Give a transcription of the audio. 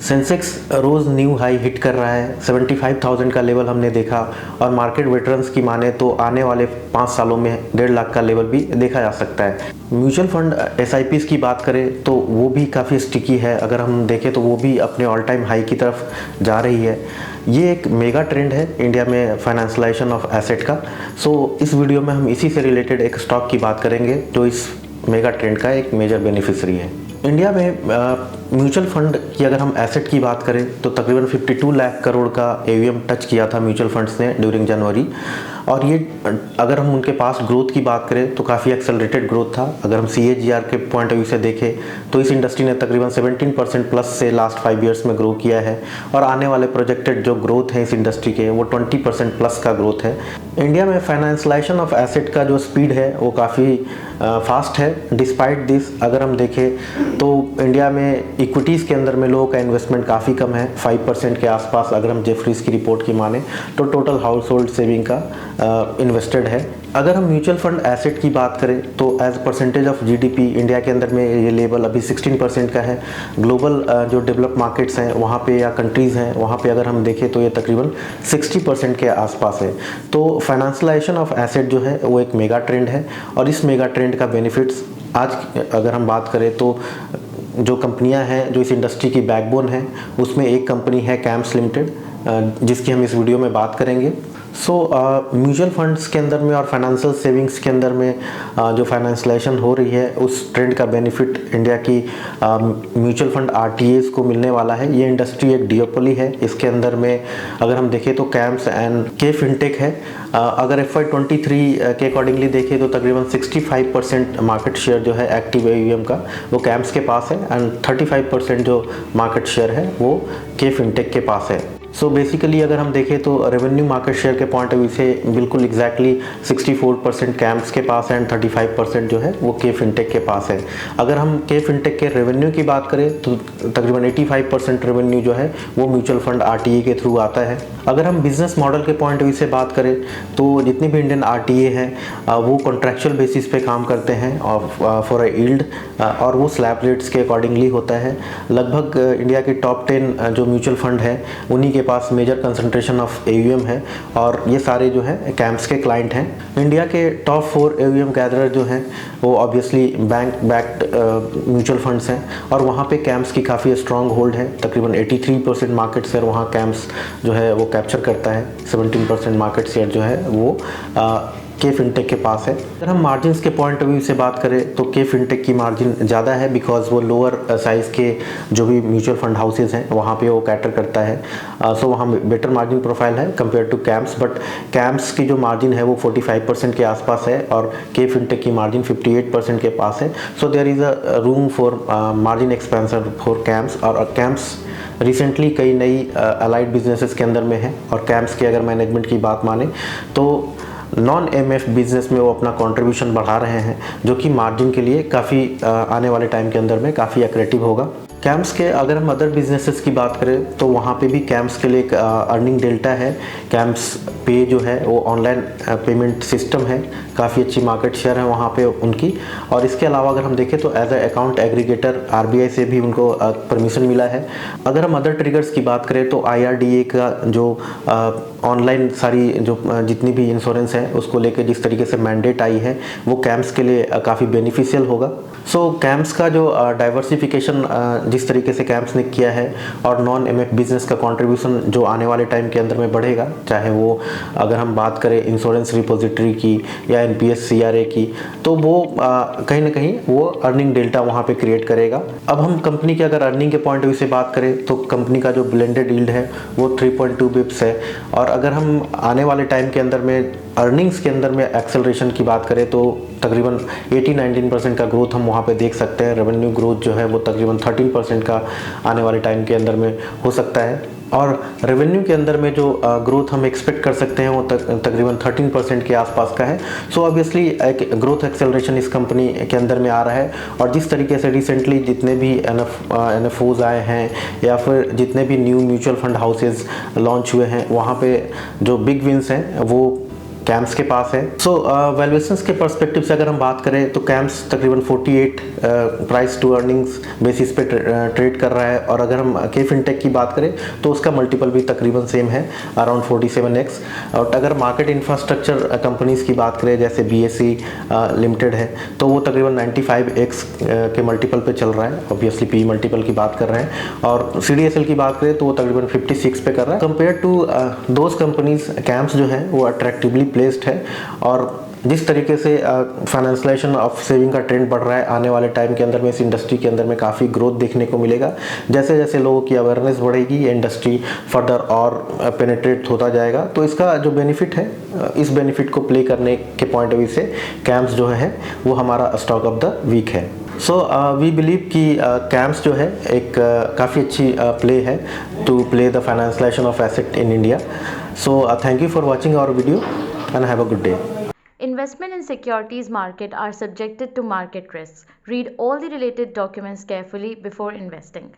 Sensex रोज़ new high hit कर रहा है, 75,000 का लेवल हमने देखा और मार्केट वेटरन्स की माने तो आने वाले 5 सालों में 1.5 लाख का लेवल भी देखा जा सकता है। म्यूचुअल फंड SIPs की बात करें तो वो भी काफ़ी स्टिकी है, अगर हम देखें तो वो भी अपने ऑल टाइम हाई की तरफ जा रही है। ये एक मेगा ट्रेंड है इंडिया में फाइनेंशियलाइजेशन ऑफ एसेट का। सो इस वीडियो में हम इसी से रिलेटेड एक स्टॉक की बात करेंगे जो इस मेगा ट्रेंड का एक मेजर बेनिफिशरी है। इंडिया में म्यूचुअल फंड की अगर हम एसेट की बात करें तो तकरीबन 52 लाख करोड़ का AUM टच किया था म्यूचुअल फंड्स ने ड्यूरिंग जनवरी। और ये अगर हम उनके पास ग्रोथ की बात करें तो काफ़ी एक्सेलरेटेड ग्रोथ था। अगर हम CAGR के पॉइंट ऑफ व्यू से देखें तो इस इंडस्ट्री ने तकरीबन 17% प्लस से लास्ट 5 ईयर्स में ग्रो किया है और आने वाले प्रोजेक्टेड जो ग्रोथ है इस इंडस्ट्री के वो 20% प्लस का ग्रोथ है। इंडिया में फाइनेंशियलाइजेशन ऑफ एसेट का जो स्पीड है वो काफ़ी फास्ट है। डिस्पाइट दिस अगर हम देखें तो इंडिया में इक्विटीज़ के अंदर में लोगों का इन्वेस्टमेंट काफ़ी कम है, 5% के आसपास अगर हम जेफरीज की रिपोर्ट की माने तो टोटल हाउस होल्ड सेविंग का इन्वेस्टेड है। अगर हम म्यूचुअल फंड एसेट की बात करें तो as percentage of GDP India के अंदर में ये लेवल अभी 16% का है। ग्लोबल जो डेवलप मार्केट्स हैं वहाँ पे या कंट्रीज़ हैं वहाँ पे अगर हम देखें तो ये तकरीबन 60% के आसपास है। तो फाइनेंशियलाइजेशन ऑफ एसेट जो है वो एक मेगा ट्रेंड है और इस मेगा ट्रेंड का बेनिफिट्स आज अगर हम बात करें तो जो कंपनियां हैं जो इस इंडस्ट्री की बैकबोन है उसमें एक कंपनी है कैम्स लिमिटेड जिसकी हम इस वीडियो में बात करेंगे। म्यूचुअल फंड्स के अंदर में और फाइनेंशियल सेविंग्स के अंदर में जो फाइनेंशियलाइजेशन हो रही है उस ट्रेंड का बेनिफिट इंडिया की म्यूचुअल फंड RTAs को मिलने वाला है। ये इंडस्ट्री एक डिओपोली है, इसके अंदर में अगर हम देखें तो कैम्स एंड के फिनटेक है। अगर FY23 के अकॉर्डिंगली देखें तो तकरीबन 65% मार्केट शेयर जो है एक्टिव AUM का वो कैम्स के पास है एंड 35% जो मार्केट शेयर है वो के फिनटेक के पास है। सो बेसिकली अगर हम देखें तो रेवेन्यू मार्केट शेयर के पॉइंट ऑफ व्यू से बिल्कुल एग्जैक्टली 64% कैम्स के पास है एंड 35% जो है वो के फिनटेक के पास है। अगर हम के फिनटेक के रेवेन्यू की बात करें तो तकरीबन 85% रेवेन्यू जो है वो म्यूचुअल फंड RTA के थ्रू आता है। अगर हम बिजनेस मॉडल के पॉइंट ऑफ व्यू से बात करें तो जितनी भी इंडियन RTA हैं वो कॉन्ट्रैक्चुअल बेसिस पे काम करते हैं और फॉर अ यील्ड और वो स्लैब रेट्स के अकॉर्डिंगली होता है। लगभग इंडिया के टॉप 10 जो म्यूचुअल फंड है उन्हीं के पास मेजर कंसंट्रेशन ऑफ AUM है और ये सारे जो है कैम्प्स के क्लाइंट हैं। इंडिया के टॉप 4 AUM गैदरर जो हैं वो obviously bank backed mutual funds हैं और वहाँ पे कैम्प्स की काफ़ी स्ट्रॉन्ग होल्ड है। तकरीबन 83% मार्केट शेयर वहाँ कैम्प्स जो है वो कैप्चर करता है, 17% मार्केट शेयर जो है वो के फिनटेक के पास है। अगर हम मार्जिन्स के पॉइंट ऑफ व्यू से बात करें तो के फिनटेक की मार्जिन ज़्यादा है बिकॉज वो लोअर साइज़ के जो भी म्यूचुअल फंड हाउसेज हैं वहाँ पे वो कैटर करता है। सो वहाँ बेटर मार्जिन प्रोफाइल है compare to CAMS, but CAMS की जो मार्जिन है वो 45% के आसपास है और के फिनटेक की मार्जिन 58% के पास है। So there is a room for margin expansion for CAMS. और कैम्प्स रिसेंटली कई नई अलाइड बिजनेसेस के अंदर में है और कैम्प्स के अगर मैनेजमेंट की बात माने तो non-MF बिजनेस में वो अपना कंट्रीब्यूशन बढ़ा रहे हैं जो कि मार्जिन के लिए काफ़ी आने वाले टाइम के अंदर में काफ़ी एक्रेटिव होगा। कैम्प्स के अगर हम अदर बिजनेसेस की बात करें तो वहाँ पे भी कैम्प्स के लिए एक अर्निंग डेल्टा है। कैम्प्स पे जो है वो ऑनलाइन पेमेंट सिस्टम है, काफ़ी अच्छी मार्केट शेयर है वहाँ पे उनकी। और इसके अलावा अगर हम देखें तो as a account aggregator RBI से भी उनको परमिशन मिला है। अगर हम अदर ट्रिगर्स की बात करें तो IRDA का जो ऑनलाइन सारी जो जितनी भी इंश्योरेंस है उसको लेकर जिस तरीके से मैंडेट आई है वो कैम्प्स के लिए काफ़ी बेनिफिशियल होगा। सो कैम्प्स का जो डाइवर्सिफिकेशन जिस तरीके से कैम्प्स ने किया है और non-MF बिजनेस का कंट्रीब्यूशन जो आने वाले टाइम के अंदर में बढ़ेगा, चाहे वो अगर हम बात करें इंश्योरेंस रिपोजिटरी की या NPS CRA की, तो वो कहीं ना कहीं वो अर्निंग डेल्टा वहाँ पे क्रिएट करेगा। अब हम कंपनी के अगर अर्निंग के पॉइंट ऑफ व्यू से बात करें तो कंपनी का जो ब्लेंडेड यील्ड है वो 3.2 बिप्स है। और अगर हम आने वाले टाइम के अंदर में अर्निंग्स के अंदर में एक्सेलरेशन की बात करें तो तकरीबन 18-19% का ग्रोथ हम वहाँ पे देख सकते हैं। रेवेन्यू ग्रोथ जो है वो तकरीबन 13% का आने वाले टाइम के अंदर में हो सकता है और रेवेन्यू के अंदर में जो ग्रोथ हम एक्सपेक्ट कर सकते हैं वो तकरीबन 13% के आसपास का है। सो ऑब्वियसली एक ग्रोथ एक्सेलरेशन इस कंपनी के अंदर में आ रहा है। और जिस तरीके से रिसेंटली जितने भी NFOs आए हैं या फिर जितने भी new mutual fund houses launch हुए हैं वहाँ पे जो बिग विंस हैं वो कैम्स के पास है। सो वैल्यूएशंस के पर्सपेक्टिव से अगर हम बात करें तो कैम्स तकरीबन 48 प्राइस टू अर्निंग्स बेसिस पे ट्रेड कर रहा है, और अगर हम के फिनटेक की बात करें तो उसका मल्टीपल भी तकरीबन सेम है, अराउंड 47x। और अगर मार्केट इंफ्रास्ट्रक्चर कंपनीज की बात करें जैसे BSE लिमिटेड है तो वो तकरीबन 95x के मल्टीपल पे चल रहा है, ऑब्वियसली PE मल्टीपल की बात कर रहे हैं। और CDSL की बात करें तो वो तकरीबन 56 पे कर रहा है। Compare to those companies CAMS जो है वो अट्रैक्टिवली प्लेस्ड है, और जिस तरीके से फाइनेंशियलाइजेशन ऑफ सेविंग का ट्रेंड बढ़ रहा है, आने वाले टाइम के अंदर में इस इंडस्ट्री के अंदर में काफ़ी ग्रोथ देखने को मिलेगा। जैसे जैसे लोगों की अवेयरनेस बढ़ेगी ये इंडस्ट्री फर्दर और पेनिट्रेट होता जाएगा, तो इसका जो बेनिफिट है, इस बेनिफिट को प्ले करने के पॉइंट ऑफ व्यू से कैम्स जो है वो हमारा स्टॉक ऑफ द वीक है। सो वी बिलीव कि कैम्स जो है एक काफ़ी अच्छी प्ले है to play the financialisation of asset in India. So thank you for watching our video and have a good day. Investment in securities market are subjected to market risks. Read all the related documents carefully before investing.